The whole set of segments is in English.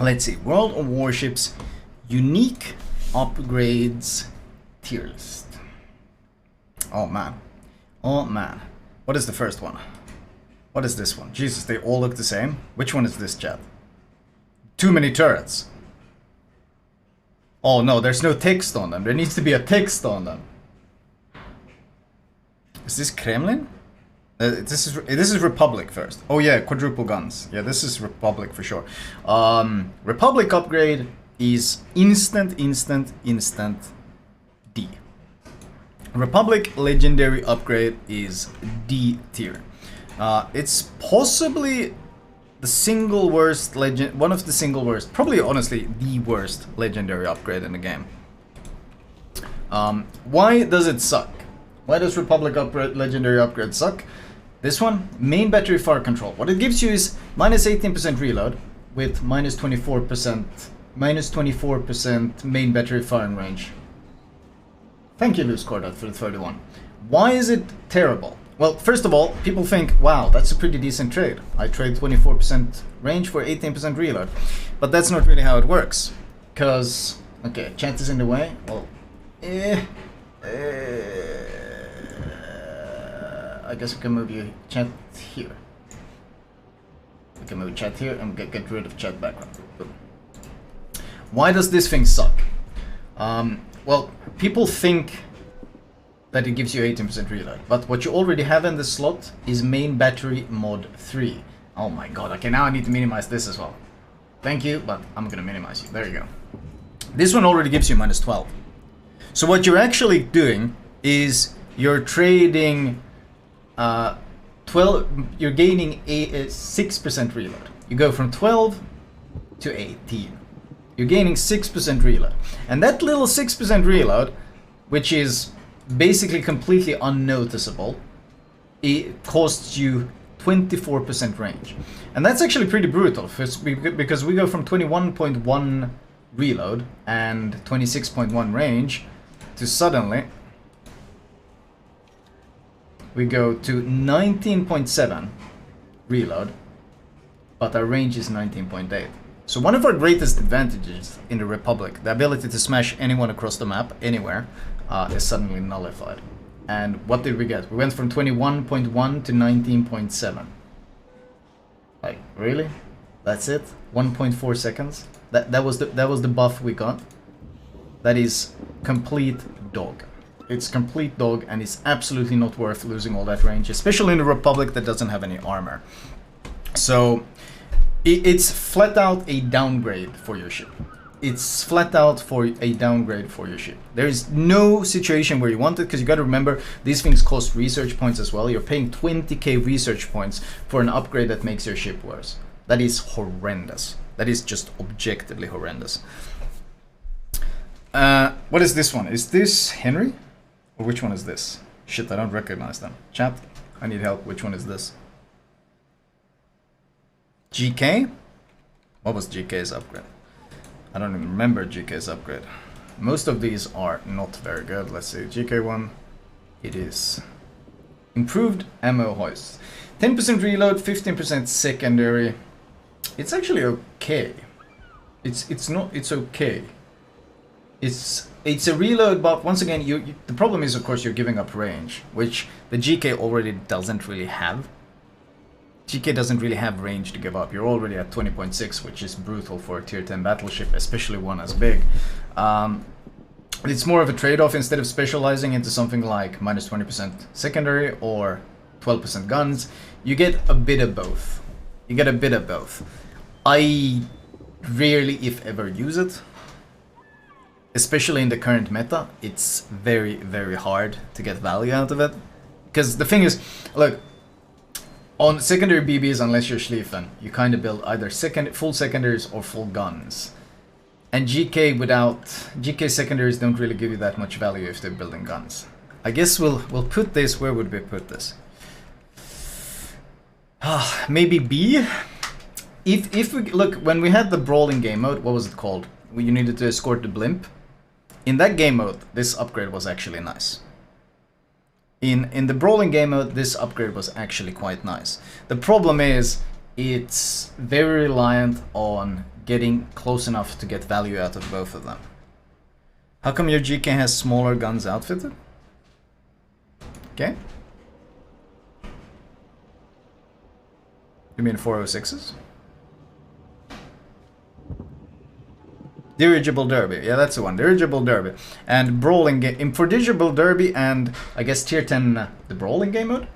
Let's see. World of Warships unique upgrades tier list. Oh man. Oh man. What is the first one? What is this one? Jesus, they all look the same. Which one is this, chat? Too many turrets. Oh no, there's no text on them. There needs to be a text on them. Is this Kremlin? This is Republic first. Oh yeah, quadruple guns. Yeah, this is Republic for sure. Republic upgrade is instant D. Republic legendary upgrade is D tier. It's possibly the single worst legend, one of the single worst, probably honestly the worst legendary upgrade in the game. Why does it suck? Why does Republic upgrade, legendary upgrade suck? This one, main battery fire control. What it gives you is minus 18% reload with minus 24% main battery firing range. Thank you, Loose Cordat, for the 31. Why is it terrible? Well, first of all, people think, wow, that's a pretty decent trade. I trade 24% range for 18% reload. But that's not really how it works. Because, okay, chat is in the way. Well, I guess we can move you chat here. We can move chat here and get rid of chat background. Boom. Why does this thing suck? Well, people think that it gives you 18% reload, but what you already have in the slot is main battery mod 3. Oh my god, okay, now I need to minimize this as well. Thank you, but I'm gonna minimize you. There you go. This one already gives you minus 12. So what you're actually doing is you're trading 12, you're gaining a 6% reload. You go from 12 to 18. You're gaining 6% reload. And that little 6% reload, which is basically completely unnoticeable, it costs you 24% range. And that's actually pretty brutal because we go from 21.1 reload and 26.1 range to suddenly we go to 19.7 reload, but our range is 19.8. So one of our greatest advantages in the Republic, the ability to smash anyone across the map, anywhere, is suddenly nullified. And what did we get? We went from 21.1 to 19.7. Like, really? That's it? 1.4 seconds? That was the buff we got. That is complete dog. It's complete dog, and it's absolutely not worth losing all that range, especially in the Republic that doesn't have any armor. So it's flat out a downgrade for your ship. It's flat out for a downgrade for your ship. There is no situation where you want it, because you got to remember these things cost research points as well. You're paying 20k research points for an upgrade that makes your ship worse. That is horrendous. That is just objectively horrendous. What is this one? Is this Henry? Or which one is this? Shit, I don't recognize them. Chat, I need help. Which one is this? GK? What was GK's upgrade? I don't even remember GK's upgrade. Most of these are not very good. Let's see. GK1. It is improved ammo hoist. 10% reload, 15% secondary. It's actually okay. It's okay. It's a reload, but once again, the problem is, of course, you're giving up range, which the GK already doesn't really have. GK doesn't really have range to give up. You're already at 20.6, which is brutal for a tier 10 battleship, especially one as big. It's more of a trade-off. Instead of specializing into something like minus 20% secondary or 12% guns, you get a bit of both. You get a bit of both. I rarely, if ever, use it. Especially in the current meta, it's very, very hard to get value out of it. Because the thing is, look, on secondary BBs, unless you're Schlieffen, you kind of build either full secondaries or full guns. And GK secondaries don't really give you that much value if they're building guns. I guess we'll put this, where would we put this? Maybe B? If we look, when we had the brawling game mode, what was it called? You needed to escort the blimp. In that game mode, this upgrade was actually nice. In the brawling game mode, this upgrade was actually quite nice. The problem is, it's very reliant on getting close enough to get value out of both of them. How come your GK has smaller guns outfitted? Okay. You mean 406s? Dirigible Derby, yeah, that's the one. Dirigible Derby. And Brawling game. For Dirigible Derby and I guess Tier 10, the Brawling game mode,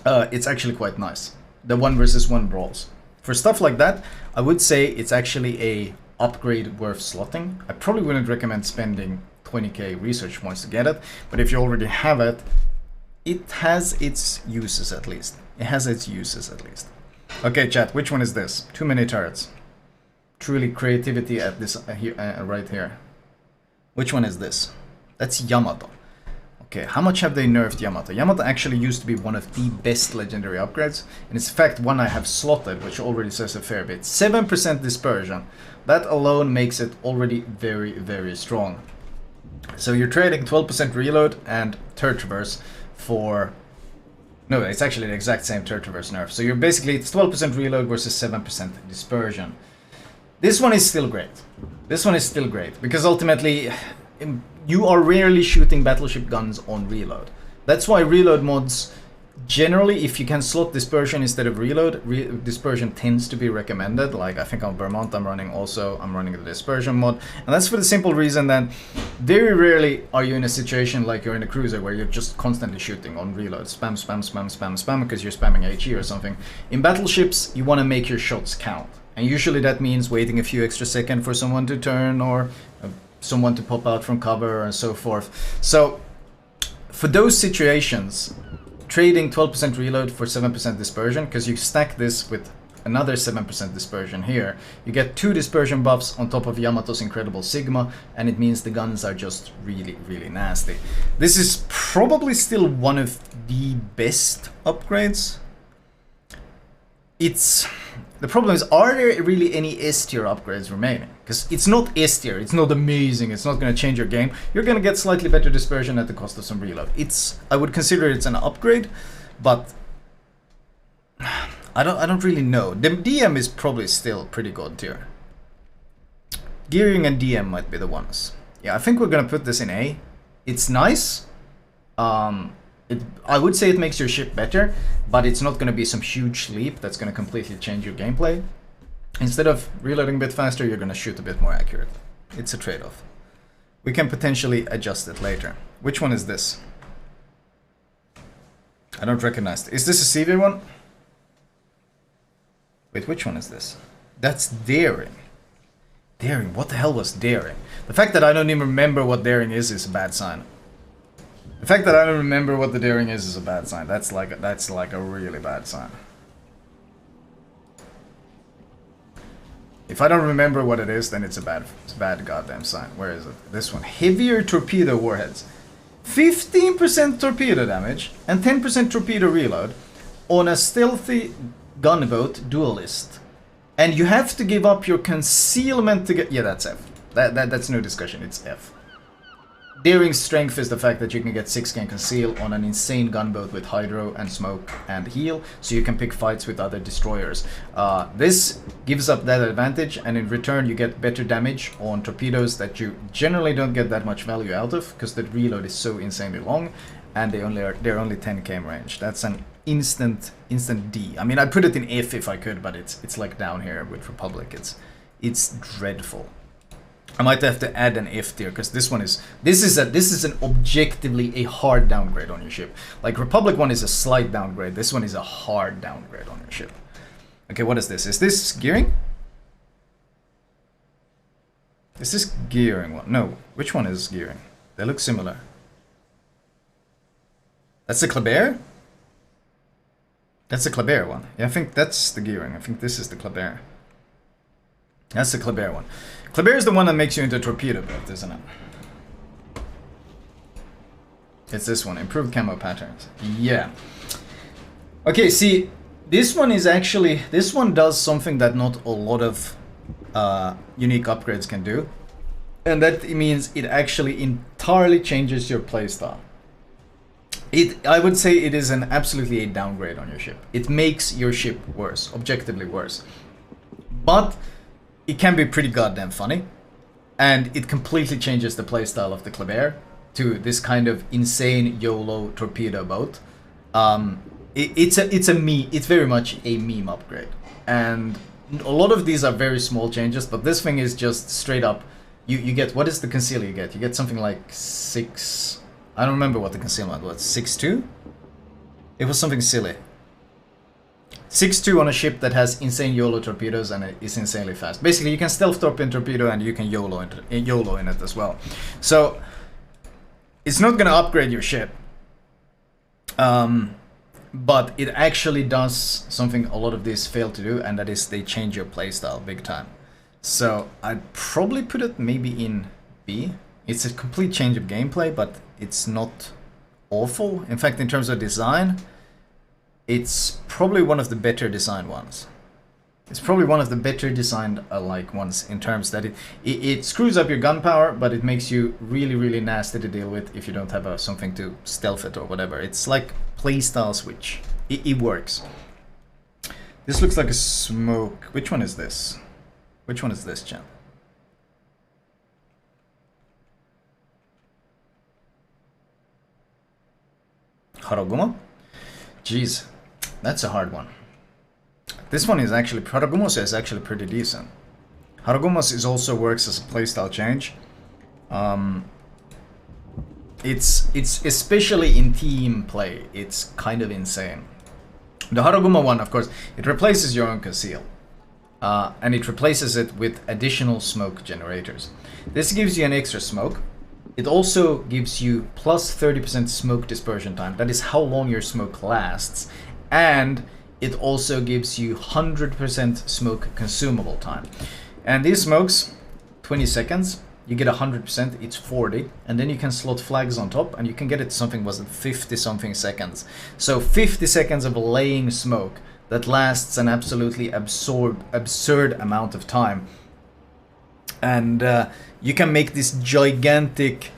it's actually quite nice. The 1 versus 1 brawls. For stuff like that, I would say it's actually a upgrade worth slotting. I probably wouldn't recommend spending 20k research points to get it, but if you already have it, it has its uses at least. It has its uses at least. Okay, chat, which one is this? Too many turrets. Truly creativity at this right here. Which one is this? That's Yamato. Okay, how much have they nerfed Yamato? Yamato actually used to be one of the best legendary upgrades, and it's in fact one I have slotted, which already says a fair bit. 7% dispersion. That alone makes it already very, very strong. So you're trading 12% reload and turret traverse for... No, it's actually the exact same turret traverse nerf. So you're basically, it's 12% reload versus 7% dispersion. This one is still great. This one is still great, because ultimately you are rarely shooting battleship guns on reload. That's why reload mods, generally, if you can slot dispersion instead of reload, dispersion tends to be recommended. Like I think on Vermont I'm running the dispersion mod. And that's for the simple reason that very rarely are you in a situation like you're in a cruiser where you're just constantly shooting on reload. Spam, spam, spam, spam, spam, because you're spamming HE or something. In battleships, you want to make your shots count. And usually that means waiting a few extra seconds for someone to turn or someone to pop out from cover and so forth. So for those situations, trading 12% reload for 7% dispersion, because you stack this with another 7% dispersion here, you get 2 dispersion buffs on top of Yamato's incredible Sigma, and it means the guns are just really, really nasty. This is probably still one of the best upgrades. The problem is, are there really any S tier upgrades remaining? Because it's not S tier, it's not amazing, it's not going to change your game. You're going to get slightly better dispersion at the cost of some reload. I would consider it's an upgrade, but I don't really know. The DM is probably still pretty god tier. Gearing and DM might be the ones. Yeah, I think we're going to put this in A. It's nice. I would say it makes your ship better, but it's not going to be some huge leap that's going to completely change your gameplay. Instead of reloading a bit faster, you're going to shoot a bit more accurate. It's a trade-off. We can potentially adjust it later. Which one is this? I don't recognize it. Is this a CV one? Wait, which one is this? That's Daring. Daring, what the hell was Daring? The fact that I don't even remember what Daring is a bad sign. The fact that I don't remember what the Daring is a bad sign. That's like a really bad sign. If I don't remember what it is, then it's a bad goddamn sign. Where is it? This one. Heavier torpedo warheads. 15% torpedo damage and 10% torpedo reload on a stealthy gunboat duelist. And you have to give up your concealment to get... Yeah, that's F. That's no discussion. It's F. Daring's strength is the fact that you can get 6 can conceal on an insane gunboat with hydro and smoke and heal, so you can pick fights with other destroyers. This gives up that advantage, and in return you get better damage on torpedoes that you generally don't get that much value out of, because the reload is so insanely long, and they're only 10k range. That's an instant D. I mean, I'd put it in F if I could, but it's like down here with Republic. It's dreadful. I might have to add an F tier, because this is an objectively a hard downgrade on your ship. Like Republic one is a slight downgrade, this one is a hard downgrade on your ship. Okay, what is this? Is this gearing? Is this gearing one? No, which one is gearing? They look similar. That's the Kléber? That's the Kléber one. Yeah, I think that's the gearing. I think this is the Kléber. That's the Kléber one. Kléber is the one that makes you into a torpedo boat, isn't it? It's this one, improved camo patterns. Yeah. Okay, see, this one does something that not a lot of unique upgrades can do. And that means it actually entirely changes your playstyle. I would say it is absolutely a downgrade on your ship. It makes your ship worse, objectively worse. But it can be pretty goddamn funny. And it completely changes the playstyle of the Kléber to this kind of insane YOLO torpedo boat. It's very much a meme upgrade. And a lot of these are very small changes, but this thing is just straight up. You get, what is the conceal you get? You get something like 6... I don't remember what the concealment was. 6-2? It was something silly. 6-2 on a ship that has insane YOLO torpedoes and it is insanely fast. Basically, you can stealth torpedo and you can YOLO in it as well. So, it's not going to upgrade your ship. But it actually does something a lot of these fail to do, and that is they change your playstyle big time. So, I'd probably put it maybe in B. It's a complete change of gameplay, but it's not awful. In fact, in terms of design, it's probably one of the better designed ones. It's probably one of the better designed ones in terms that it screws up your gunpowder, but it makes you really, really nasty to deal with if you don't have something to stealth it or whatever. It's like playstyle switch. It works. This looks like a smoke. Which one is this? Which one is this, chat? Harugumo? Jeez, that's a hard one. This one is actually, Harugumo is actually pretty decent. Harugumo is also works as a playstyle change. It's especially in team play, it's kind of insane. The Harugumo one, of course, it replaces your own conceal. And it replaces it with additional smoke generators. This gives you an extra smoke. It also gives you plus 30% smoke dispersion time. That is how long your smoke lasts. And it also gives you 100% smoke consumable time. And these smokes, 20 seconds, you get 100%, it's 40. And then you can slot flags on top and you can get it something, was it 50 something seconds. So 50 seconds of laying smoke that lasts an absolutely absurd amount of time. And you can make this gigantic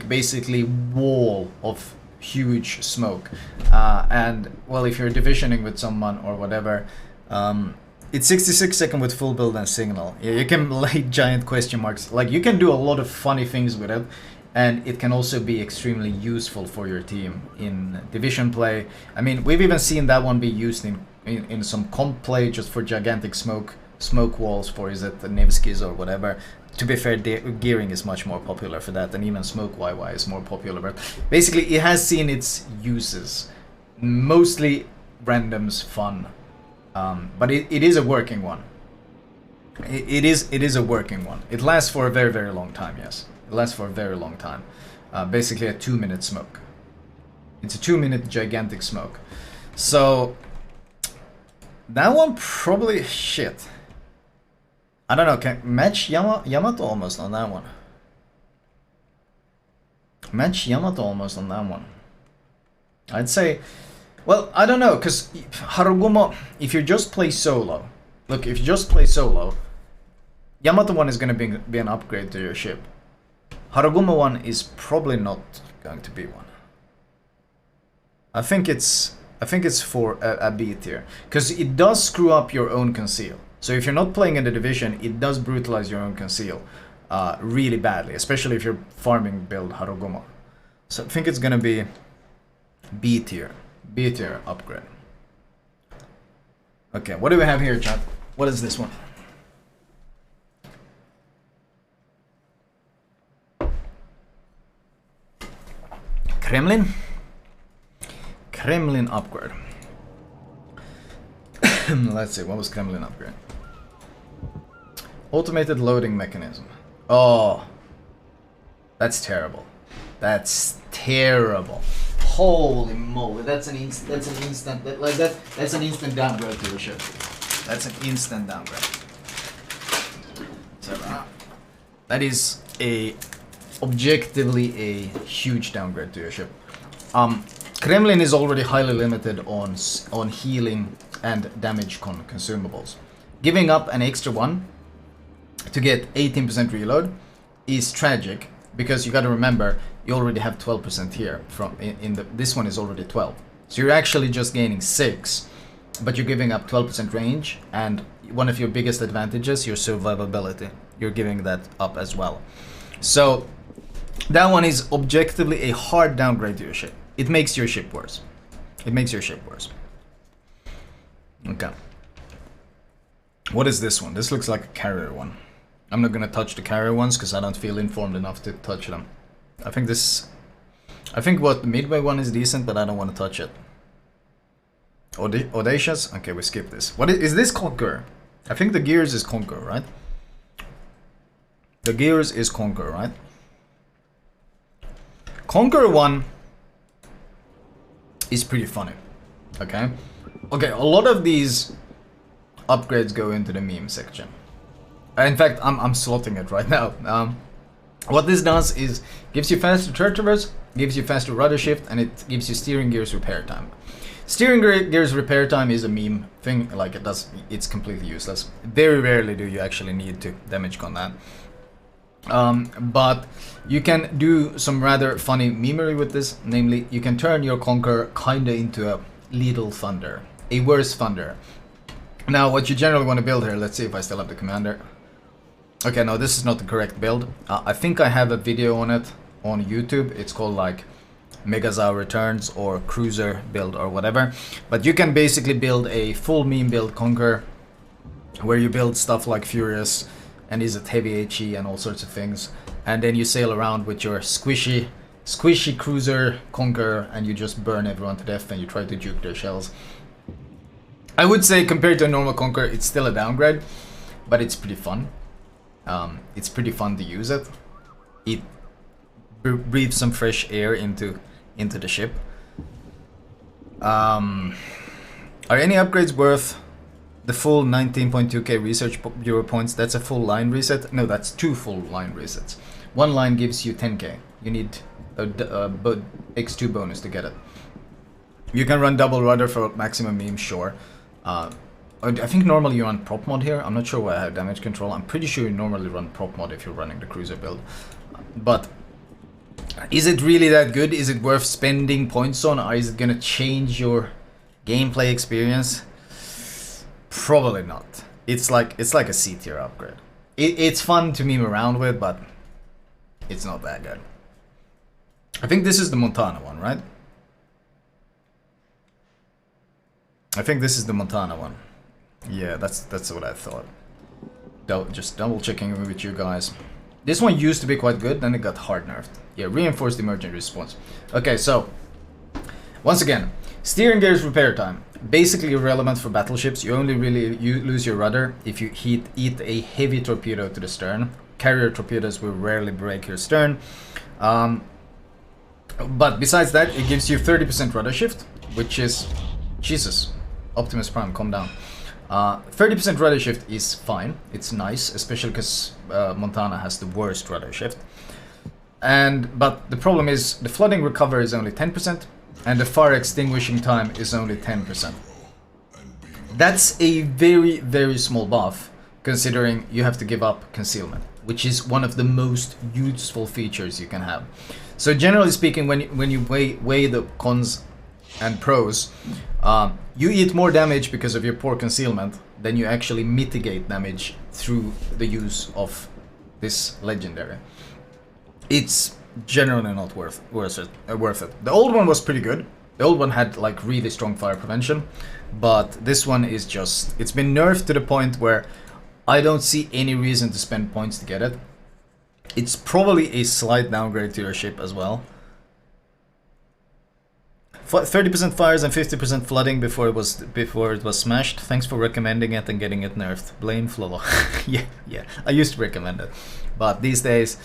basically wall of huge smoke. And well, if you're divisioning with someone or whatever, it's 66 seconds with full build and signal. Yeah, you can lay giant question marks. Like, you can do a lot of funny things with it. And it can also be extremely useful for your team in division play. I mean, we've even seen that one be used in some comp play just for gigantic smoke walls for, is it the Nevskis or whatever. To be fair, gearing is much more popular for that, and even smoke YY is more popular. But basically, it has seen its uses. Mostly randoms fun. But it is a working one. It is a working one. It lasts for a very, very long time, yes. It lasts for a very long time. Basically a 2-minute smoke. It's a 2-minute gigantic smoke. So that one probably shit. I don't know, can match Yamato almost on that one. Match Yamato almost on that one. I'd say, well, I don't know, because Harugumo, if you just play solo, look, if you just play solo, Yamato one is going to be an upgrade to your ship. Harugumo one is probably not going to be one. I think it's for a B tier, because it does screw up your own conceal. So if you're not playing in the division, it does brutalize your own conceal really badly, especially if you're farming build Harugumo. So I think it's gonna be B tier upgrade. Okay, what do we have here, chat? What is this one? Kremlin upgrade. Let's see, what was Kremlin upgrade? Automated loading mechanism. Oh, that's terrible. That's terrible. Holy moly, that's an instant downgrade to your ship. That's an instant downgrade. So that is objectively a huge downgrade to your ship. Kremlin is already highly limited on healing and damage consumables. Giving up an extra one to get 18% reload is tragic, because you got to remember you already have 12% here. This one is already 12, so you're actually just gaining 6, but you're giving up 12% range, and one of your biggest advantages, your survivability. You're giving that up as well. So that one is objectively a hard downgrade to your ship. It makes your ship worse. It makes your ship worse. Okay. What is this one? This looks like a carrier one. I'm not gonna touch the carrier ones because I don't feel informed enough to touch them. I think what the Midway one is decent, but I don't want to touch it. Audacious? Okay, we skip this. What is this Conqueror? I think the gears is Conqueror, right? The gears is Conqueror, right? Conqueror 1 is pretty funny. Okay? Okay, a lot of these upgrades go into the meme section. In fact, I'm slotting it right now. What this does is gives you faster turret traverse, gives you faster rudder shift, and it gives you steering gears repair time. Steering gears repair time is a meme thing, like it's completely useless. Very rarely do you actually need to damage con that. But you can do some rather funny memery with this, namely you can turn your Conqueror kinda into a little Thunder, a worse Thunder. Now what you generally want to build here, let's see if I still have the commander. Okay, no, this is not the correct build. I think I have a video on it on YouTube. It's called like Megazao Returns or Cruiser build or whatever. But you can basically build a full meme build Conqueror where you build stuff like Furious and is it heavy HE and all sorts of things. And then you sail around with your squishy cruiser Conqueror and you just burn everyone to death and you try to juke their shells. I would say compared to a normal Conqueror, it's still a downgrade, but it's pretty fun. It's pretty fun to use it. It breathes some fresh air into the ship. Are any upgrades worth the full 19.2k research bureau points? That's a full line reset. No, that's 2 full line resets. One line gives you 10k. You need a x2 bonus to get it. You can run double rudder for maximum meme, sure. I think normally you run prop mod here. I'm not sure why I have damage control. I'm pretty sure you normally run prop mod if you're running the cruiser build. But is it really that good? Is it worth spending points on, or is it gonna change your gameplay experience? Probably not. It's like a C tier upgrade. It's fun to meme around with, but it's not that good. I think this is the Montana one, right? I think this is the Montana one. Yeah, that's what I thought. Just double checking with you guys. This one used to be quite good, then it got hard nerfed. Yeah, reinforced emergent response. Okay, so once again, steering gears repair time. Basically irrelevant for battleships. You only really lose your rudder if you eat a heavy torpedo to the stern. Carrier torpedoes will rarely break your stern. But besides that, it gives you 30% rudder shift, which is... Jesus. Optimus Prime, calm down. 30% rudder shift is fine. It's nice, especially because Montana has the worst rudder shift. But the problem is the flooding recovery is only 10%, and the fire extinguishing time is only 10%. That's a very, very small buff, considering you have to give up concealment, which is one of the most useful features you can have. So generally speaking, when you weigh the cons and pros, you eat more damage because of your poor concealment than you actually mitigate damage through the use of this legendary. It's generally not worth it. The old one was pretty good. The old one had like really strong fire prevention, but this one is just, it's been nerfed to the point where I don't see any reason to spend points to get it. It's probably a slight downgrade to your ship as well. 30% fires and 50% flooding before it was smashed. Thanks for recommending it and getting it nerfed. Blame Flolo. yeah. I used to recommend it, but these days,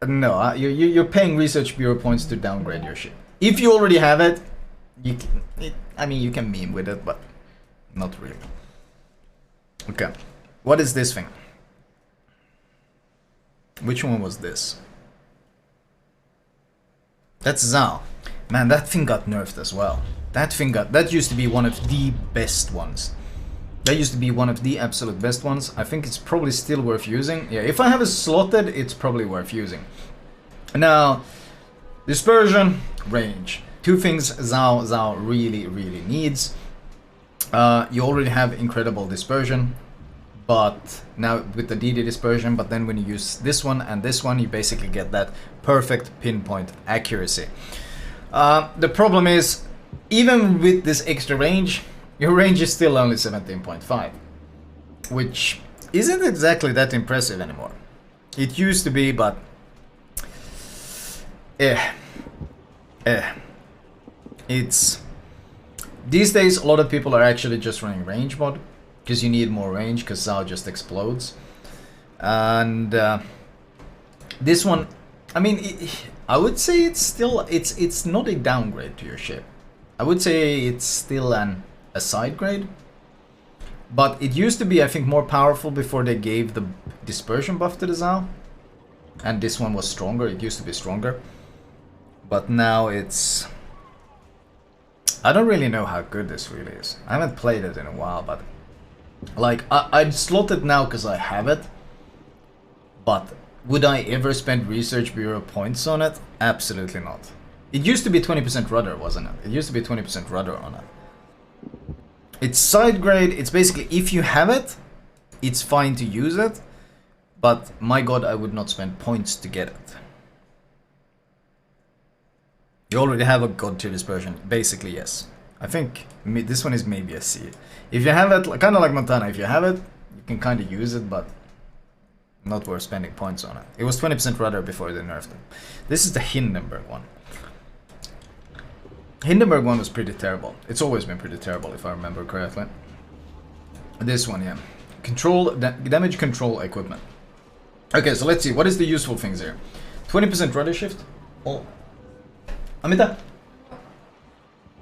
no. You're paying research bureau points to downgrade your ship. If you already have it, you can meme with it, but not really. Okay, what is this thing? Which one was this? That's Zhao. Man, that thing got nerfed as well. That used to be one of the best ones. That used to be one of the absolute best ones. I think it's probably still worth using. Yeah, if I have it slotted, it's probably worth using. Now, dispersion, range. Two things Zhao really needs. You already have incredible dispersion, but now with the DD dispersion, but then when you use this one and this one, you basically get that perfect pinpoint accuracy. The problem is, even with this extra range, your range is still only 17.5, which isn't exactly that impressive anymore. It used to be, but it's these days a lot of people are actually just running range mod because you need more range because Zao just explodes. And this one, I mean, I would say it's still it's not a downgrade to your ship. I would say it's still a side grade. But it used to be, I think, more powerful before they gave the dispersion buff to the Zao. And this one was stronger. It used to be stronger. But now it's... I don't really know how good this really is. I haven't played it in a while, but... Like, I'd slot it now because I have it. But would I ever spend Research Bureau points on it? Absolutely not. It used to be 20% rudder, wasn't it? It used to be 20% rudder on it. It's side grade. It's basically, if you have it, it's fine to use it. But my god, I would not spend points to get it. You already have a god tier dispersion. Basically, yes. I think this one is maybe a C. If you have it, kind of like Montana, if you have it, you can kind of use it, but not worth spending points on it. It was 20% rudder before they nerfed it. This is the Hindenburg one. Hindenburg one was pretty terrible. It's always been pretty terrible, if I remember correctly. This one, yeah. Damage control equipment. Okay, so let's see. What is the useful things here? 20% rudder shift. Oh. Amita.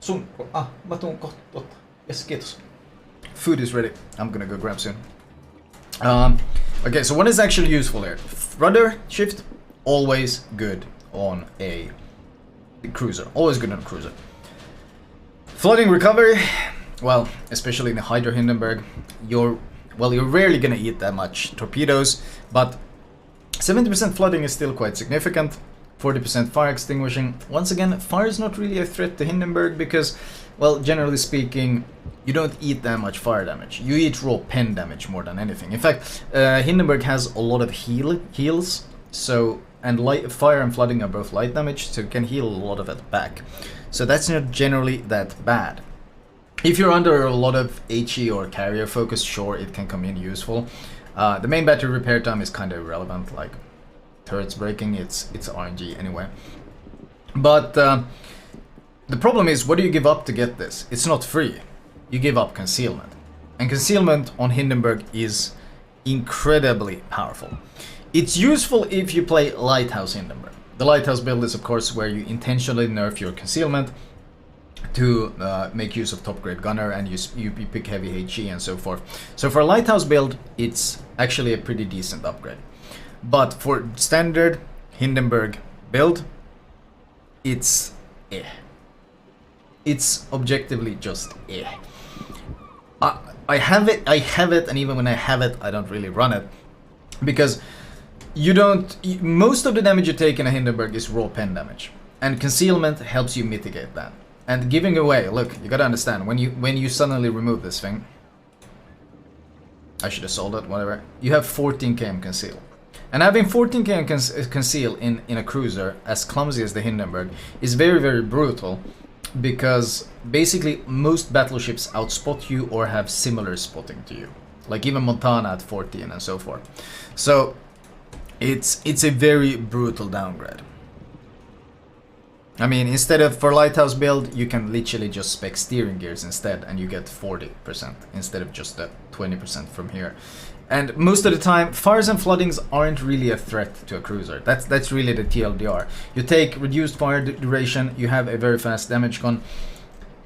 Sun. Baton. Yes, kiitos. Food is ready. I'm gonna go grab soon. Okay, so what is actually useful here? Rudder shift, always good on a cruiser. Always good on a cruiser. Flooding recovery, well, especially in the Hydra Hindenburg, you're rarely gonna eat that much torpedoes, but 70% flooding is still quite significant. 40% fire extinguishing. Once again, fire is not really a threat to Hindenburg because, well, generally speaking, you don't eat that much fire damage. You eat raw pen damage more than anything. In fact, Hindenburg has a lot of heals, so fire and flooding are both light damage, so you can heal a lot of it back. So that's not generally that bad. If you're under a lot of HE or carrier focus, sure, it can come in useful. The main battery repair time is kind of irrelevant, like turrets breaking, it's RNG anyway. But the problem is, what do you give up to get this? It's not free. You give up concealment. And concealment on Hindenburg is incredibly powerful. It's useful if you play Lighthouse Hindenburg. The Lighthouse build is, of course, where you intentionally nerf your concealment to make use of top grade gunner, and you pick heavy HE and so forth. So for a Lighthouse build, it's actually a pretty decent upgrade. But for standard Hindenburg build, it's It's objectively just I have it, and even when I have it, I don't really run it. Because most of the damage you take in a Hindenburg is raw pen damage. And concealment helps you mitigate that. And giving away, look, you gotta understand, when you suddenly remove this thing, I should have sold it, whatever, you have 14 km conceal. And having 14 km conceal in a cruiser, as clumsy as the Hindenburg, is very, very brutal. Because basically most battleships outspot you or have similar spotting to you. Like even Montana at 14 and so forth. So it's a very brutal downgrade. I mean, instead of for Lighthouse build, you can literally just spec steering gears instead, and you get 40% instead of just the 20% from here. And most of the time, fires and floodings aren't really a threat to a cruiser. That's really the TLDR. You take reduced fire duration, you have a very fast damage gun.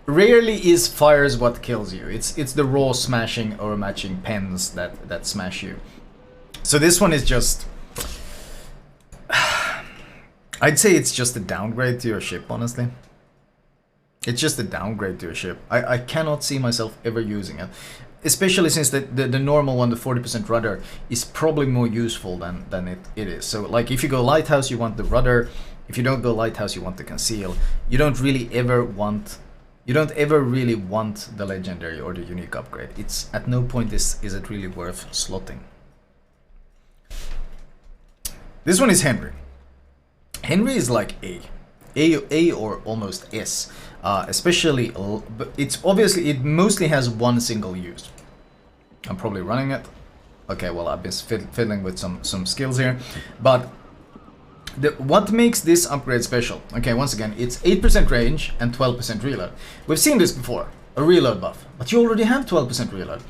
Rarely is fires what kills you. It's the raw smashing or matching pens that smash you. So this one is just... I'd say it's just a downgrade to your ship, honestly. It's just a downgrade to your ship. I cannot see myself ever using it. Especially since the normal one, the 40% rudder, is probably more useful than it is. So like if you go Lighthouse, you want the rudder. If you don't go Lighthouse, you want the conceal. You don't really ever want... You don't ever really want the legendary or the unique upgrade. It's at no point is it really worth slotting. This one is Henry. Henry is like A or almost S. Especially, it's obviously, it mostly has one single use. I'm probably running it. Okay, well, I've been fiddling with some skills here. But what makes this upgrade special? Okay, once again, it's 8% range and 12% reload. We've seen this before, a reload buff, but you already have 12% reload.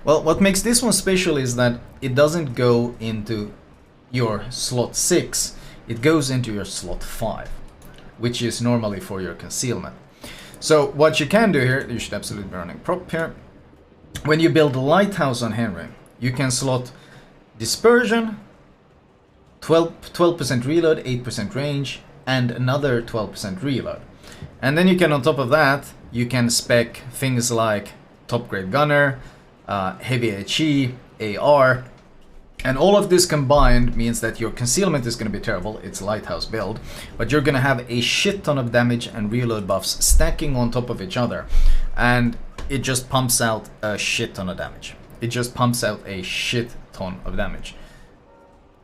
Well, what makes this one special is that it doesn't go into your slot 6, it goes into your slot 5, which is normally for your concealment. So what you can do here, you should absolutely be running prop here. When you build a lighthouse on Henry, you can slot dispersion, 12% reload, 8% range, and another 12% reload. And then you can, on top of that, you can spec things like top grade gunner, heavy HE, AR, and all of this combined means that your concealment is going to be terrible. It's a lighthouse build, but you're going to have a shit ton of damage and reload buffs stacking on top of each other, and it just pumps out a shit ton of damage. It just pumps out a shit ton of damage.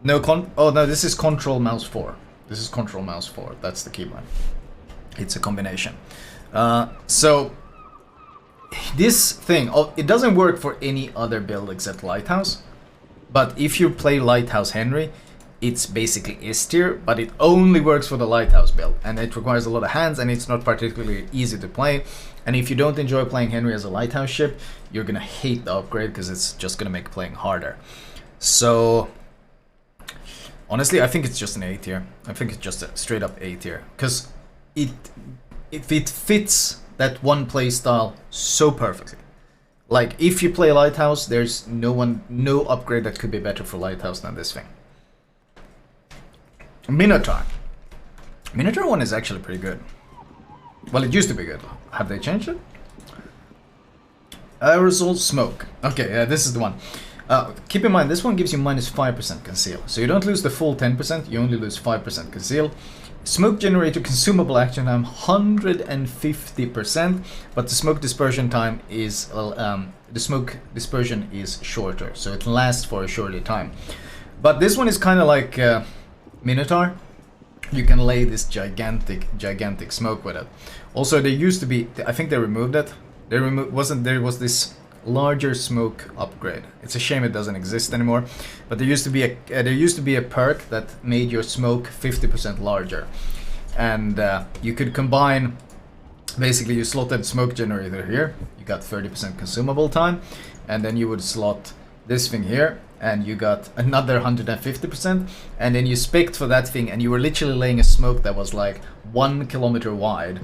Oh no, this is Control Mouse 4. This is Control Mouse 4. That's the keybind. It's a combination. So this thing, it doesn't work for any other build except Lighthouse. But if you play Lighthouse Henry, it's basically S tier, but it only works for the Lighthouse build, and it requires a lot of hands, and it's not particularly easy to play. And if you don't enjoy playing Henry as a Lighthouse ship, you're gonna hate the upgrade because it's just gonna make playing harder. So honestly, I think it's just an A tier. I think it's just a straight up A tier, because it fits that one play style so perfectly. Like, if you play Lighthouse, there's no upgrade that could be better for Lighthouse than this thing. Minotaur. Minotaur 1 is actually pretty good. Well, it used to be good. Have they changed it? Aerosol smoke. Okay, this is the one. Keep in mind, this one gives you minus 5% conceal. So you don't lose the full 10%, you only lose 5% conceal. Smoke generator consumable action time 150%, but the smoke dispersion time is shorter, so it lasts for a shorter time. But this one is kind of like Minotaur. You can lay this gigantic smoke with it. Also, there used to be, I think they removed it. There was this larger smoke upgrade. It's a shame it doesn't exist anymore. But there used to be a perk that made your smoke 50% larger, and you could combine. Basically, you slotted smoke generator here. You got 30% consumable time, and then you would slot this thing here, and you got another 150%, and then you spec'd for that thing, and you were literally laying a smoke that was like 1 kilometer wide,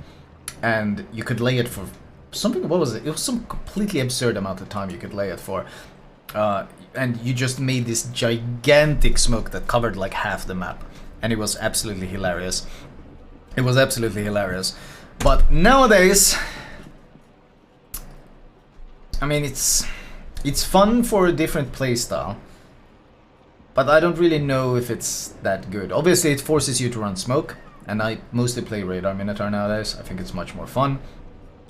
and you could lay it for something. What was it? It was some completely absurd amount of time you could lay it for, and you just made this gigantic smoke that covered like half the map, and it was absolutely hilarious. It was absolutely hilarious. But nowadays, I mean, it's fun for a different playstyle, but I don't really know if it's that good. Obviously, it forces you to run smoke, and I mostly play Radar Minotaur nowadays. I think it's much more fun.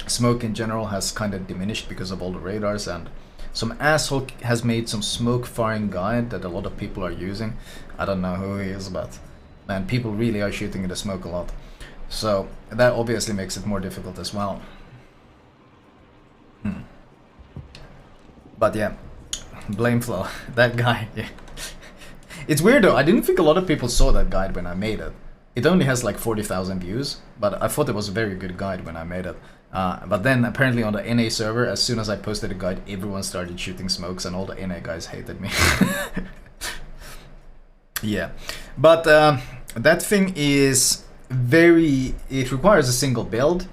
Smoke in general has kind of diminished because of all the radars, and some asshole has made some smoke firing guide that a lot of people are using. I don't know who he is, but man, people really are shooting in the smoke a lot. So that obviously makes it more difficult as well. But yeah, Blameflow, that guy. Yeah. It's weird though, I didn't think a lot of people saw that guide when I made it. It only has like 40,000 views, but I thought it was a very good guide when I made it. But then apparently on the NA server, as soon as I posted a guide, everyone started shooting smokes and all the NA guys hated me. Yeah, but that thing is it requires a single build.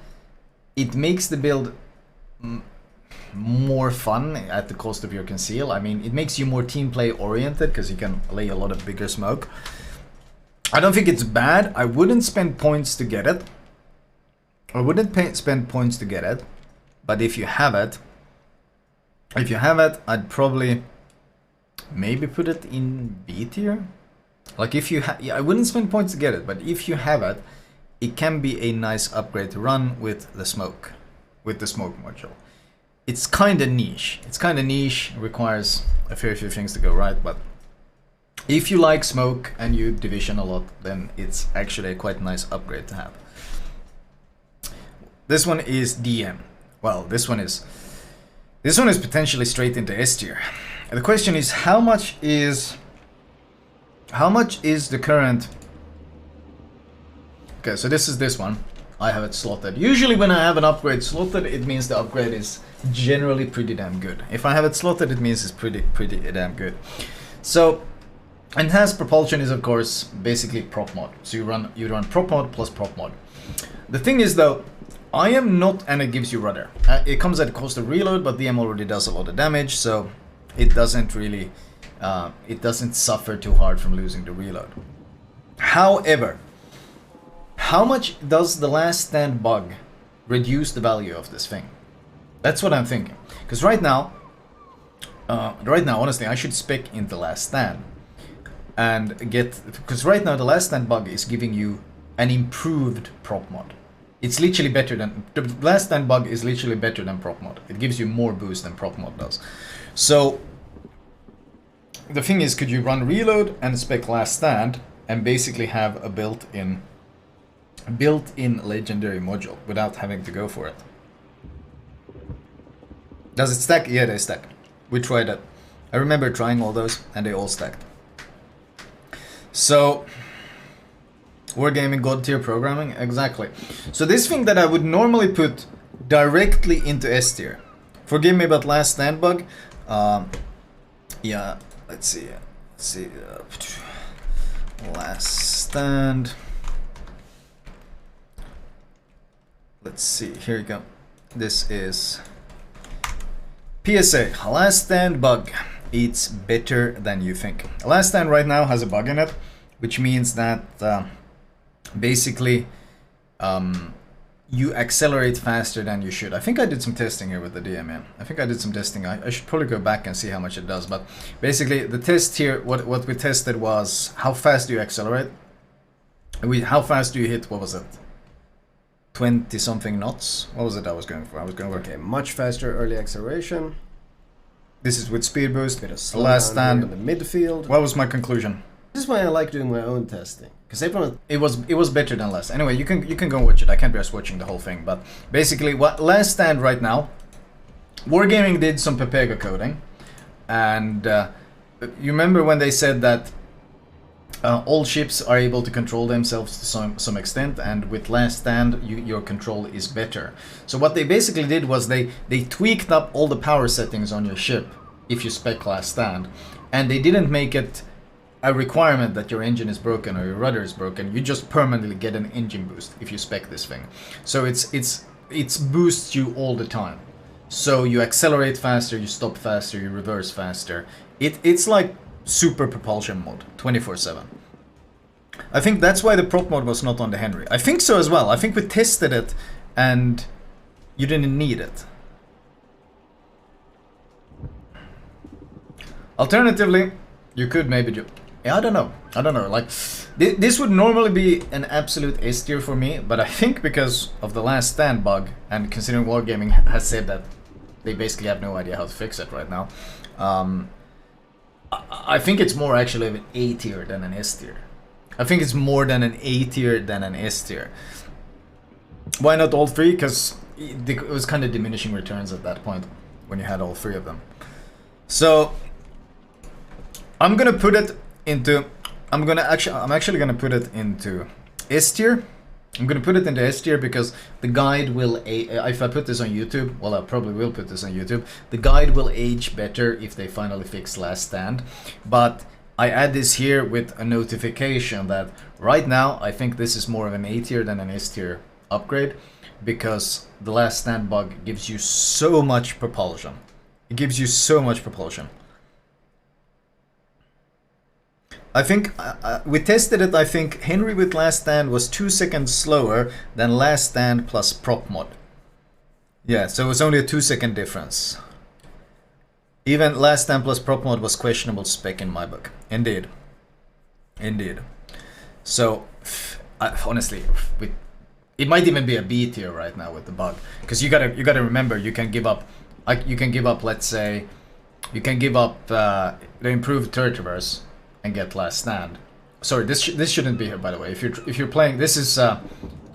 It makes the build more fun at the cost of your conceal. I mean, it makes you more team play oriented because you can lay a lot of bigger smoke. I don't think it's bad. I wouldn't spend points to get it. Spend points to get it, but if you have it, I'd probably maybe put it in B tier. Like if you yeah, I wouldn't spend points to get it, but if you have it, it can be a nice upgrade to run with the smoke. with the smoke module. It's kind of niche. It's kind of niche, requires a fair few things to go right, but if you like smoke and you division a lot, then it's actually a quite nice upgrade to have. This one is DM. Well, this one is potentially straight into S tier. And the question is, how much is the current? Okay, so this one. I have it slotted. Usually when I have an upgrade slotted, it means the upgrade is generally pretty damn good. If I have it slotted, it means it's pretty damn good. So enhanced propulsion is of course basically prop mod. So you run prop mod plus prop mod. The thing is though, I am not, and it gives you rudder. It comes at the cost of reload, but DM already does a lot of damage, so it doesn't really, it doesn't suffer too hard from losing the reload. However, how much does the last stand bug reduce the value of this thing? That's what I'm thinking. Because right now, honestly, I should spec in the last stand and get, because right now the last stand bug is giving you an improved prop mod. It's literally better than, the last stand bug is literally better than prop mod. It gives you more boost than prop mod does. So the thing is, could you run reload and spec last stand and basically have a built-in legendary module without having to go for it? Does it stack? Yeah, they stack. We tried it. I remember trying all those and they all stacked. So wargaming god tier programming, exactly. So this thing that I would normally put directly into S tier, forgive me about last stand bug. Yeah, let's see. Last stand. Let's see, here you go. This is PSA, last stand bug. It's better than you think. Last stand right now has a bug in it, which means that basically you accelerate faster than you should. I think I did some testing here with the DMM. I think I did some testing. I should probably go back and see how much it does, but basically the test here, what we tested was how fast do you accelerate? How fast do you hit, what was it? 20 something knots. What was it I was going for? I was going for, okay, much faster early acceleration. This is with speed boost. Bit of Last stand in the midfield. What was my conclusion? This is why I like doing my own testing, because everyone. It was better than last. Anyway, you can go watch it. I can't be just watching the whole thing, but basically, what last stand right now, Wargaming did some Pepega coding, and you remember when they said that all ships are able to control themselves to some extent, and with last stand your control is better. So what they basically did was they tweaked up all the power settings on your ship if you spec last stand, and they didn't make it a requirement that your engine is broken or your rudder is broken. You just permanently get an engine boost if you spec this thing. So it's boosts you all the time. So you accelerate faster, you stop faster, you reverse faster. It's like super propulsion mode 24/7. I think that's why the prop mode was not on the Henry. I think so as well. I think we tested it and you didn't need it. Alternatively, you could maybe do, yeah, I don't know. Like this would normally be an absolute S tier for me, but I think because of the last stand bug, and considering Wargaming has said that they basically have no idea how to fix it right now, I think it's more actually of an A tier than an S tier. I think it's more than an A tier than an S tier. Why not all three? Because it was kind of diminishing returns at that point when you had all three of them. So I'm gonna put it into. I'm actually gonna put it into S tier. I'm gonna put it into S tier because the guide will, if I put this on YouTube, well I probably will put this on YouTube, the guide will age better if they finally fix last stand. But I add this here with a notification that right now I think this is more of an A tier than an S tier upgrade, because the last stand bug gives you so much propulsion. It gives you so much propulsion. I think we tested it. I think Henry with last stand was 2 seconds slower than last stand plus prop mod. Yeah, so it was only a 2-second difference. Even last stand plus prop mod was questionable spec in my book. Indeed. So honestly, It might even be a B tier right now with the bug, because you gotta remember you can give up, let's say, you can give up the improved turret traverse and get last stand. Sorry, this shouldn't be here, by the way. If you're playing, this is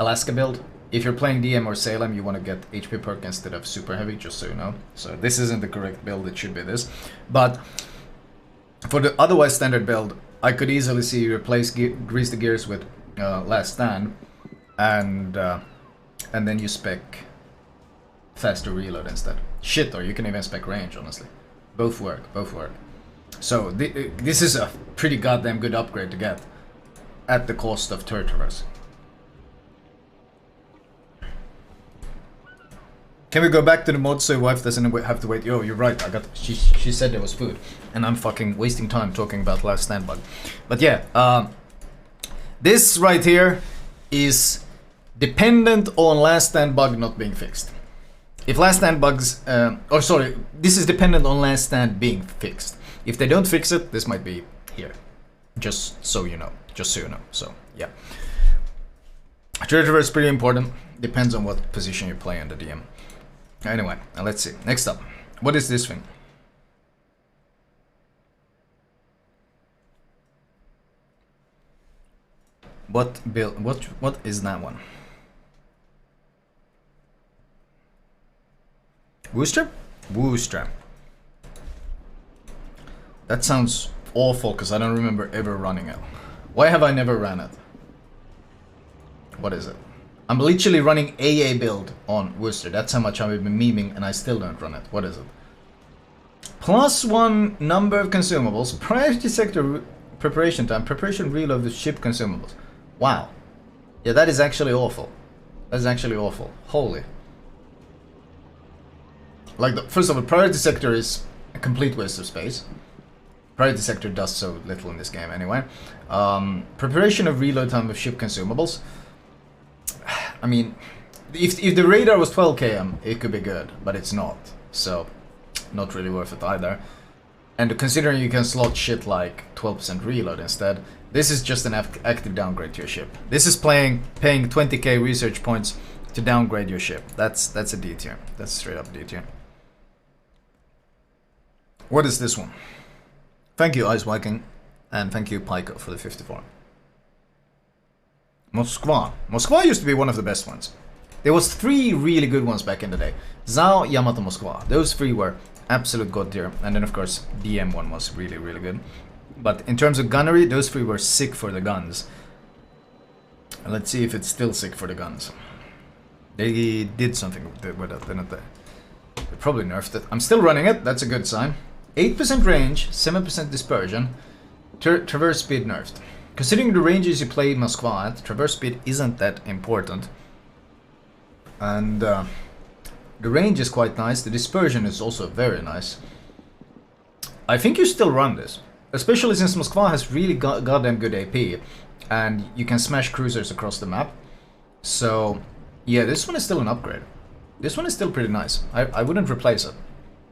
Alaska build. If you're playing DM or Salem, you want to get HP perk instead of super heavy, just so you know. So this isn't the correct build. It should be this, but for the otherwise standard build, I could easily see you replace grease the gears with last stand, and then you spec faster reload instead. Shit, or you can even spec range, honestly. Both work. So this is a pretty goddamn good upgrade to get at the cost of turret traverse. Can we go back to the mod so your wife doesn't have to wait? Yo, you're right. She said there was food, and I'm fucking wasting time talking about last stand bug. But yeah, this right here is dependent on last stand bug not being fixed. If last stand bugs, this is dependent on last stand being fixed. If they don't fix it, this might be here. Just so you know. So yeah, turret traverse is pretty important. Depends on what position you play in the DM. Anyway, let's see. Next up, what is this thing? What build? What is that one? Worcester? Worcester. That sounds awful because I don't remember ever running it. Why have I never ran it? What is it? I'm literally running AA build on Worcester. That's how much I've been memeing, and I still don't run it. What is it? +1 number of consumables, priority sector preparation time, preparation reload of the ship consumables. Wow. Yeah, that is actually awful. That is actually awful. Holy. Like, first of all, priority sector is a complete waste of space. Priority sector does so little in this game anyway. Preparation of reload time of ship consumables. I mean, if the radar was 12 km, it could be good, but it's not. So, not really worth it either. And considering you can slot shit like 12% reload instead, this is just an active downgrade to your ship. This is paying 20k research points to downgrade your ship. That's a D tier. That's straight up D tier. What is this one? Thank you, Ice Viking, and thank you, Pyko, for the 54. Moskva. Moskva used to be one of the best ones. There was 3 really good ones back in the day. Zhao, Yamato, Moskva. Those 3 were absolute god tier. And then of course DM one was really, really good. But in terms of gunnery, those 3 were sick for the guns. And let's see if it's still sick for the guns. They did something with it, didn't they? They probably nerfed it. I'm still running it, that's a good sign. 8% range, 7% dispersion. Traverse speed nerfed. Considering the ranges you play Moskva at, traverse speed isn't that important. And the range is quite nice, the dispersion is also very nice. I think you still run this, especially since Moskva has really goddamn good AP, and you can smash cruisers across the map. So yeah, this one is still an upgrade. This one is still pretty nice. I wouldn't replace it.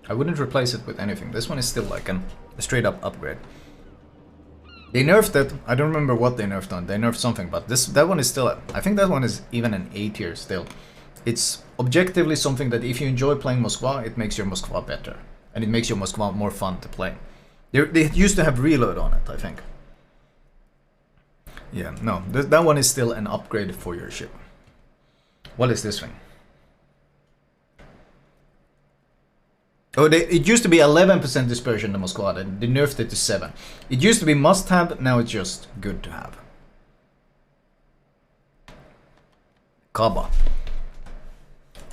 I wouldn't replace it with anything. This one is still like a straight up upgrade. They nerfed it. I don't remember what they nerfed on. They nerfed something, but that one is still, I think that one is even an A tier still. It's objectively something that if you enjoy playing Moskva, it makes your Moskva better. And it makes your Moskva more fun to play. They used to have reload on it, I think. Yeah, no, that one is still an upgrade for your ship. What is this thing? Oh, it used to be 11% dispersion in the Moskva, they nerfed it to 7. It used to be must have, now it's just good to have. Kaba.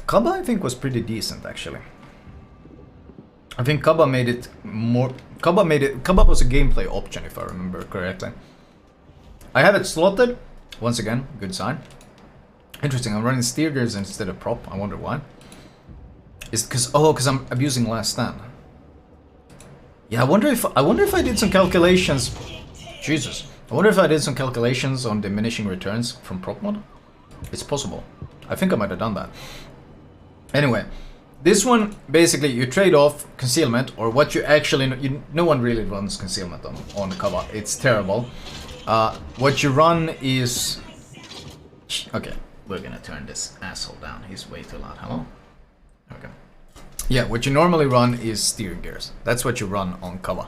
Kaba I think was pretty decent actually. I think Kaba made it more... Kaba was a gameplay option if I remember correctly. I have it slotted. Once again, good sign. Interesting, I'm running steer gears instead of prop, I wonder why. Is because I'm abusing last stand. Yeah, I wonder if I did some calculations. Jesus. I wonder if I did some calculations on diminishing returns from prop mod. It's possible. I think I might have done that. Anyway, this one basically you trade off concealment, or what you actually no one really runs concealment on Kaba. It's terrible. What you run is okay. we're gonna turn this asshole down. He's way too loud. Hello? Okay. Yeah, what you normally run is steering gears. That's what you run on Kaba.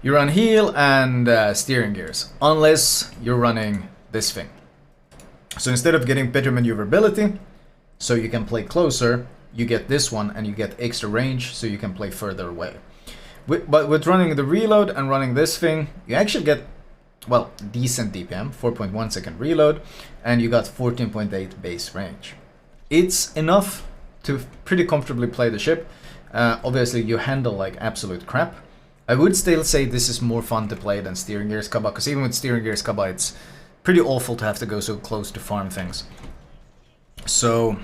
You run heel and steering gears, unless you're running this thing. So instead of getting better maneuverability, so you can play closer, you get this one and you get extra range, so you can play further away. But with running the reload and running this thing, you actually get, well, decent DPM, 4.1 second reload, and you got 14.8 base range. It's enough to pretty comfortably play the ship. Obviously, you handle like absolute crap. I would still say this is more fun to play than Steering Gears Kaba, because even with Steering Gears Kaba, it's pretty awful to have to go so close to farm things. So,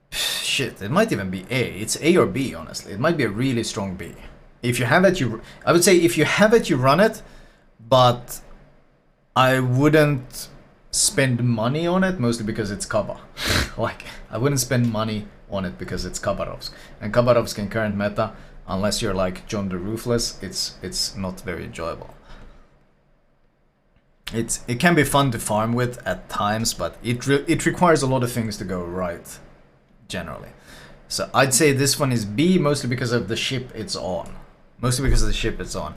shit, it might even be A. It's A or B, honestly. It might be a really strong B. If you have it, I would say if you have it, you run it, but I wouldn't spend money on it, mostly because it's Kaba. Like, I wouldn't spend money on it because it's Khabarovsk. And Khabarovsk in current meta, unless you're like John the Ruthless, it's not very enjoyable. It can be fun to farm with at times, but it requires a lot of things to go right, generally. So I'd say this one is B, mostly because of the ship it's on. Mostly because of the ship it's on.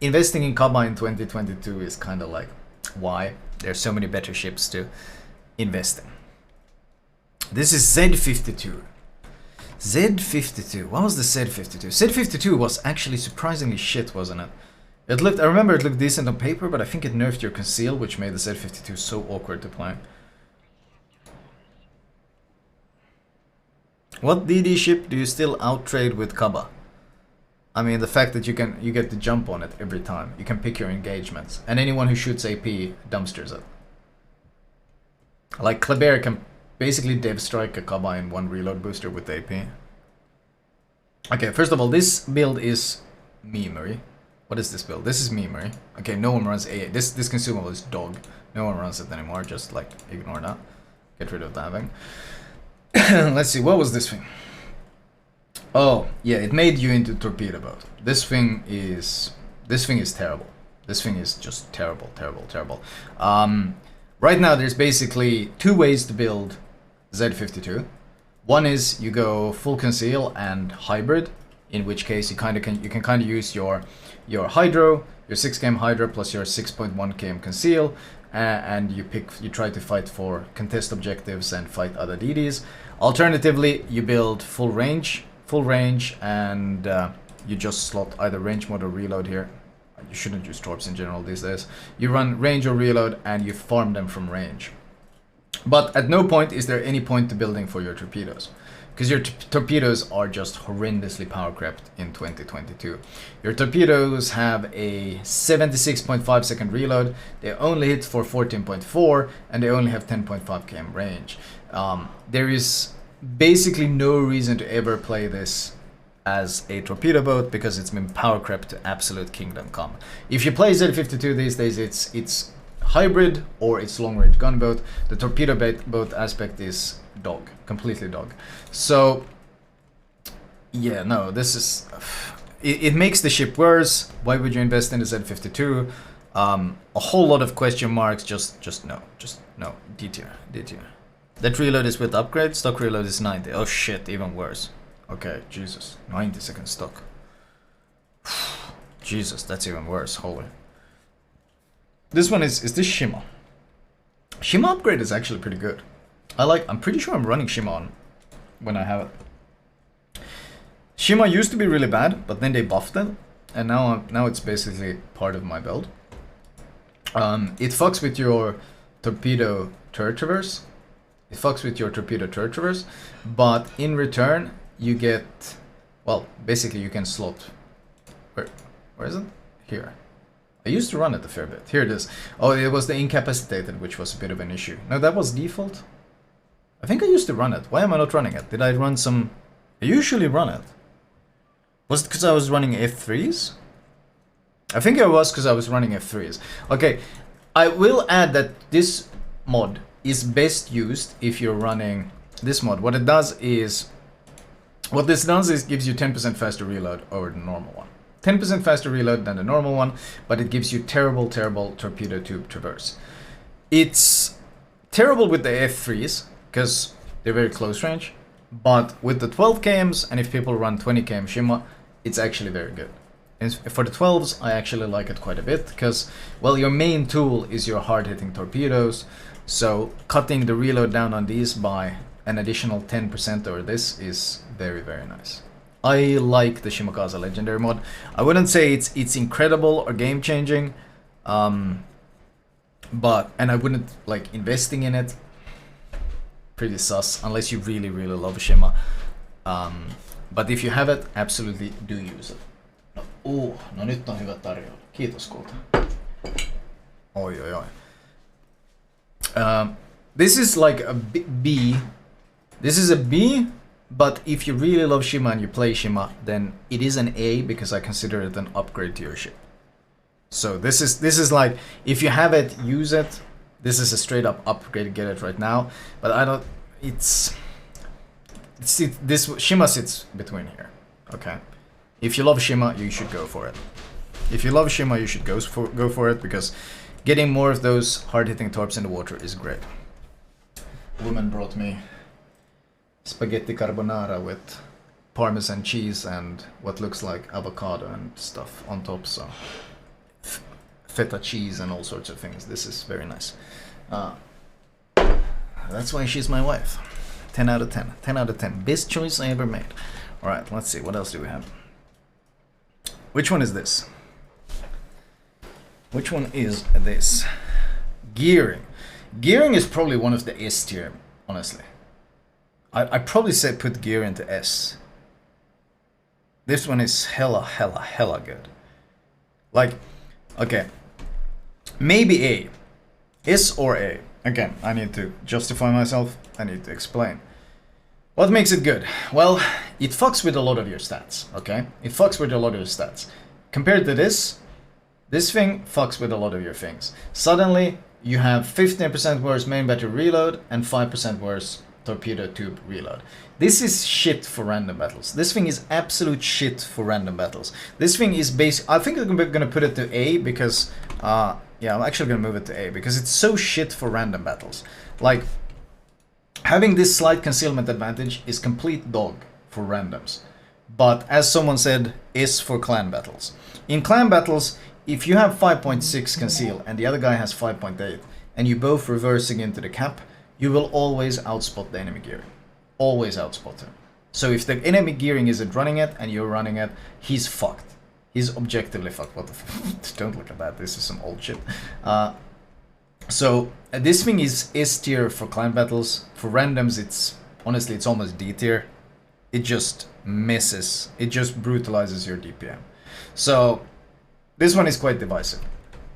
Investing in Kaba in 2022 is kind of like, why? There's so many better ships to invest in. This is Z52. Z52. What was the Z52? Z52 was actually surprisingly shit, wasn't it? I remember it looked decent on paper, but I think it nerfed your conceal, which made the Z52 so awkward to play. What DD ship do you still outtrade with Kaba? I mean, the fact that you get to jump on it every time. You can pick your engagements, and anyone who shoots AP dumpsters it. Like Kléber can basically dev strike a Kaba in one reload booster with AP. Okay, first of all, this build is memery. What is this build? This is memery. Okay, no one runs AA. This consumable is dog. No one runs it anymore. Just like ignore that. Get rid of that thing. Let's see. What was this thing? Oh yeah, it made you into torpedo boat. This thing is terrible. This thing is just terrible, terrible, terrible. Right now, there's basically two ways to build Z52. One is you go full conceal and hybrid, in which case you can kind of use your hydro, your 6 km hydro plus your 6.1 km conceal, and you try to fight for contest objectives and fight other DDs. Alternatively, you build full range, and you just slot either range mode or reload here. You shouldn't use torps in general these days. You run range or reload and you farm them from range. But at no point is there any point to building for your torpedoes, because your torpedoes are just horrendously power crept in 2022. Your torpedoes have a 76.5 second reload, they only hit for 14.4, and they only have 10.5 km range. There is basically no reason to ever play this as a torpedo boat, because it's been power crept to absolute kingdom come. If you play Z52 these days, it's hybrid or it's long range gunboat. The torpedo boat aspect is dog, completely dog. So yeah, no, this is it makes the ship worse. Why would you invest in the Z52? A whole lot of question marks. Just no, D tier. That reload is with upgrade. Stock reload is 90. Oh shit, even worse. Okay, Jesus, 90 second stock. Jesus, that's even worse. Holy. This one is this Shima? Shima upgrade is actually pretty good. I'm pretty sure I'm running Shima on when I have it. Shima used to be really bad, but then they buffed it, and now it's basically part of my build. It fucks with your torpedo turret traverse. But in return you get, well, basically you can slot. Where is it? Here. I used to run it a fair bit. Here it is. Oh, it was the incapacitated, which was a bit of an issue. No, that was default. I think I used to run it. Why am I not running it? Did I run some... I usually run it. Was it because I was running F3s? I think it was because I was running F3s. Okay, I will add that this mod is best used if you're running this mod. What this does is gives you 10% faster reload over the normal one. 10% faster reload than the normal one, but it gives you terrible torpedo tube traverse. It's terrible with the F3s, because they're very close range. But with the 12 kms, and if people run 20 km Shima, it's actually very good. And for the 12s, I actually like it quite a bit, because, well, your main tool is your hard-hitting torpedoes. So cutting the reload down on these by an additional 10% over this is very, very nice. I like the Shimakaze Legendary mod. I wouldn't say it's incredible or game-changing, but, and I wouldn't like investing in it. Pretty sus, unless you really, really love Shima. But if you have it, absolutely do use it. No nyt on hyvä tarjolla. Kiitos kulta. Oi. This is like a B. This is a B, but if you really love Shima and you play Shima, then it is an A because I consider it an upgrade to your ship. So this is like, if you have it, use it. This is a straight up upgrade, get it right now. But I don't, this Shima sits between here, okay? If you love Shima, you should go for it. If you love Shima, you should go for it, because getting more of those hard-hitting torps in the water is great. Woman brought me spaghetti carbonara with parmesan cheese and what looks like avocado and stuff on top, so feta cheese and all sorts of things. This is very nice. That's why she's my wife. 10 out of 10. 10 out of 10. Best choice I ever made. Alright, let's see. What else do we have? Which one is this? Which one is this? Gearing. Gearing is probably one of the S tier, honestly. I probably say put gear into S. This one is hella good. Like, okay. Maybe A. S or A. Again, I need to justify myself. I need to explain. What makes it good? Well, it fucks with a lot of your stats, okay? It fucks with a lot of your stats. Compared to this thing fucks with a lot of your things. Suddenly, you have 15% worse main battery reload and 5% worse torpedo tube reload. This is shit for random battles. This thing is absolute shit for random battles. This thing is I think I'm gonna put it to A because, yeah, I'm actually gonna move it to A because it's so shit for random battles. Like, having this slight concealment advantage is complete dog for randoms. But as someone said, is for clan battles. In clan battles, if you have 5.6 conceal and the other guy has 5.8 and you both reversing into the cap, you will always outspot the enemy gearing. Always outspot him. So if the enemy gearing isn't running it and you're running it, he's fucked. He's objectively fucked. What the f Don't look at that. This is some old shit. So this thing is S tier for clan battles. For randoms, it's honestly it's almost D tier. It just messes. It just brutalizes your DPM. So this one is quite divisive.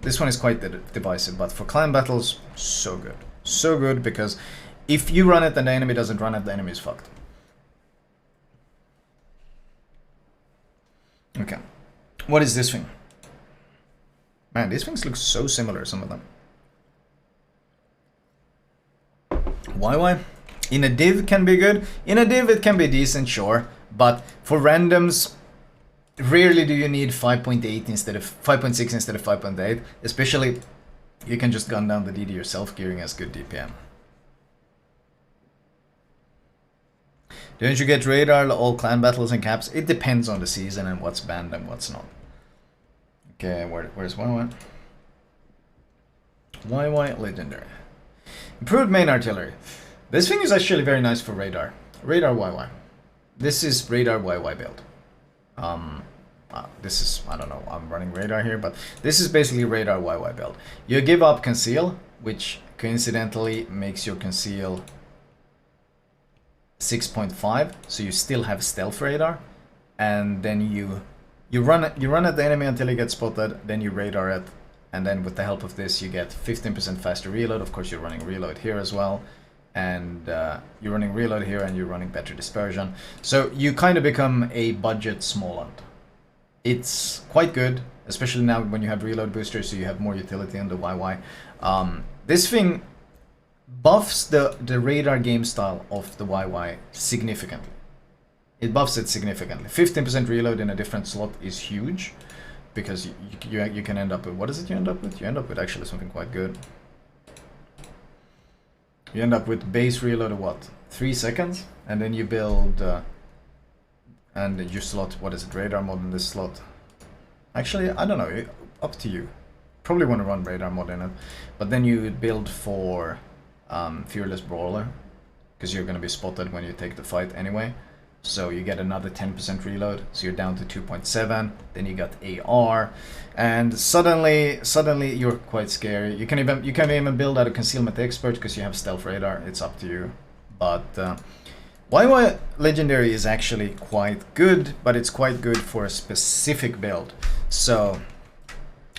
This one is quite divisive, but for clan battles, so good. So good, because if you run it and the enemy doesn't run it, the enemy is fucked. Okay. What is this thing? Man, these things look so similar, some of them. Why? In a div can be good. In a div it can be decent, sure. But for randoms, rarely do you need 5.8 instead of 5.6 instead of 5.8. Especially, you can just gun down the DD yourself, gearing has good DPM. Don't you get radar all clan battles and caps? It depends on the season and what's banned and what's not. Okay, where's YY? YY Legendary. Improved main artillery. This thing is actually very nice for radar. Radar YY. This is radar YY build. This is, I don't know, I'm running radar here, but this is basically radar YY build. You give up conceal, which coincidentally makes your conceal 6.5, so you still have stealth radar, and then you run at the enemy until you get spotted, then you radar it, and then with the help of this you get 15% faster reload. Of course you're running reload here as well, and you're running reload here and you're running better dispersion. So you kind of become a budget small hunt. It's quite good, especially now when you have reload boosters, so you have more utility on the YY. This thing buffs the radar game style of the YY significantly. It buffs it significantly. 15% reload in a different slot is huge, because you can end up with, what is it you end up with? You end up with actually something quite good. You end up with base reload of what? 3 seconds? And then you build... and you slot, what is it, radar mod in this slot? Actually, I don't know, up to you. Probably want to run radar mod in it. But then you build for Fearless Brawler, because you're going to be spotted when you take the fight anyway. So you get another 10% reload, so you're down to 2.7. Then you got AR, and suddenly you're quite scary. You can even build out a concealment expert because you have stealth radar. It's up to you. But YY Legendary is actually quite good, but it's quite good for a specific build. So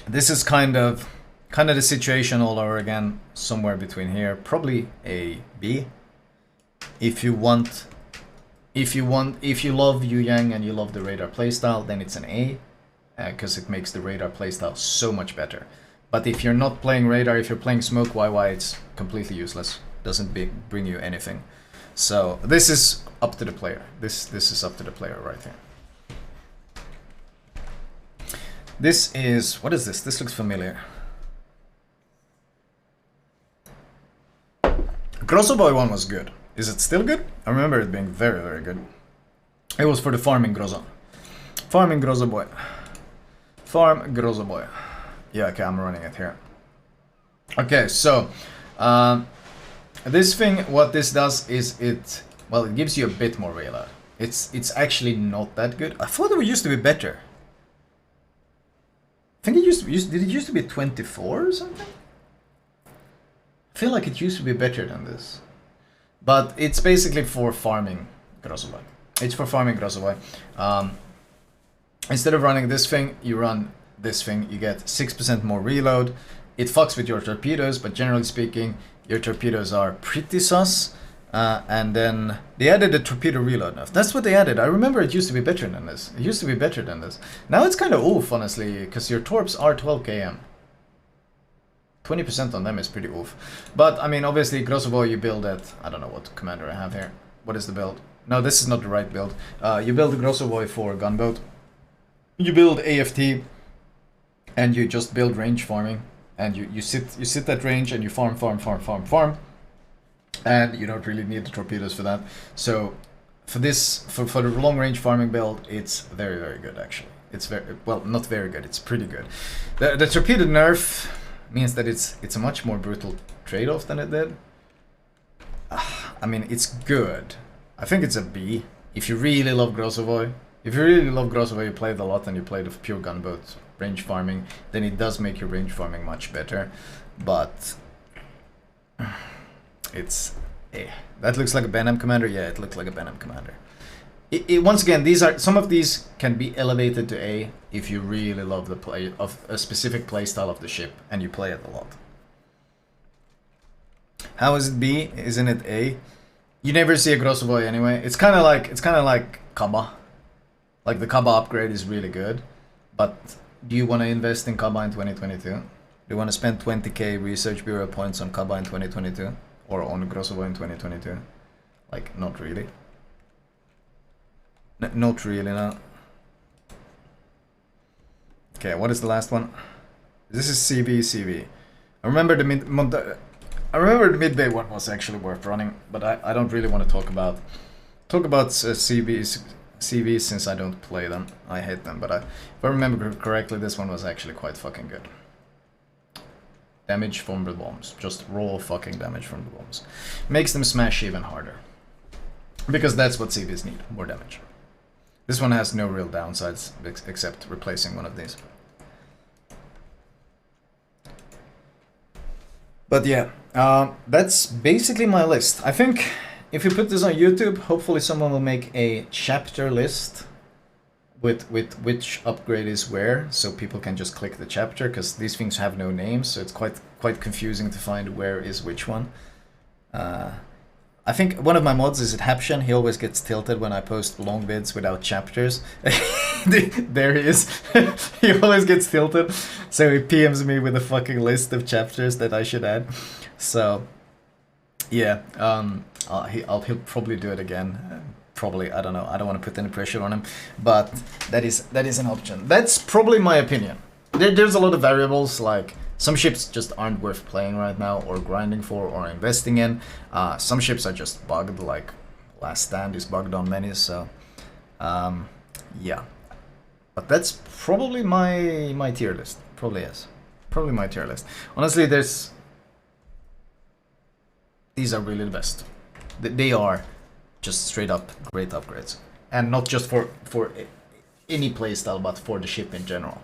this is kind of the situation all over again, somewhere between here, probably a B. If you love Yueyang and you love the radar playstyle, then it's an A, because it makes the radar playstyle so much better. But if you're not playing radar, if you're playing smoke, YY, it's completely useless. Doesn't bring you anything. So this is up to the player. This is up to the player right here. This is, what is this? This looks familiar. Grozovoi one was good. Is it still good? I remember it being very, very good. It was for the farming Grozo. Farming Grozovoi. Farm Grozovoi. Yeah, okay, I'm running it here. Okay, so this thing, what this does is it gives you a bit more reload. It's actually not that good. I thought it used to be better. I think it did it used to be 24 or something? I feel like it used to be better than this. But it's basically for farming Grozovoi. It's for farming Grozovoi. Instead of running this thing, you run this thing. You get 6% more reload. It fucks with your torpedoes, but generally speaking, your torpedoes are pretty sus. And then they added a torpedo reload nerf. That's what they added. I remember it used to be better than this. It used to be better than this. Now it's kind of oof, honestly, because your torps are 12 km. 20% on them is pretty oof. But, I mean, obviously, Grozovoi you build at... I don't know what commander I have here. What is the build? No, this is not the right build. You build Grozovoi for gunboat. You build AFT. And you just build range farming. And you sit at range and you farm. And you don't really need the torpedoes for that. So, for the long range farming build, it's very, very good, actually. It's very... Well, not very good. It's pretty good. The torpedo nerf... means that it's a much more brutal trade-off than it did. I mean, it's good. I think it's a B. If you really love Grozovoi, you play it a lot and you play the pure gunboat range farming, then it does make your range farming much better. But it's that looks like a Benham commander. Yeah, it looks like a Benham commander. Once again, some of these can be elevated to A if you really love the play of a specific playstyle of the ship and you play it a lot. How is it B? Isn't it A? You never see a Grozovoi anyway. It's kind of like Kaba. Like the Kaba upgrade is really good, but do you want to invest in Kaba in 2022? Do you want to spend 20k research bureau points on Kaba in 2022 or on Grozovoi in 2022? Like, not really. Not really, no. Okay, what is the last one? This is CV. I remember the Midway one was actually worth running, but I don't really want to talk about CVs since I don't play them. I hate them, but if I remember correctly, this one was actually quite fucking good. Damage from the bombs, just raw fucking damage from the bombs, makes them smash even harder, because that's what CVs need, more damage. This one has no real downsides except replacing one of these. But yeah, that's basically my list. I think if you put this on YouTube, hopefully someone will make a chapter list with which upgrade is where, so people can just click the chapter, because these things have no names, so it's quite confusing to find where is which one. I think one of my mods is at Happchen. He always gets tilted when I post long vids without chapters. There he is. He always gets tilted. So he PMs me with a fucking list of chapters that I should add. So, yeah. He'll probably do it again. Probably, I don't know. I don't want to put any pressure on him. But that is an option. That's probably my opinion. There's a lot of variables, like Some ships just aren't worth playing right now, or grinding for, or investing in. Some ships are just bugged, like Last Stand is bugged on many, so yeah. But that's probably my tier list. Probably is. Probably my tier list. Honestly, these are really the best. They are just straight up great upgrades. And not just for any playstyle, but for the ship in general.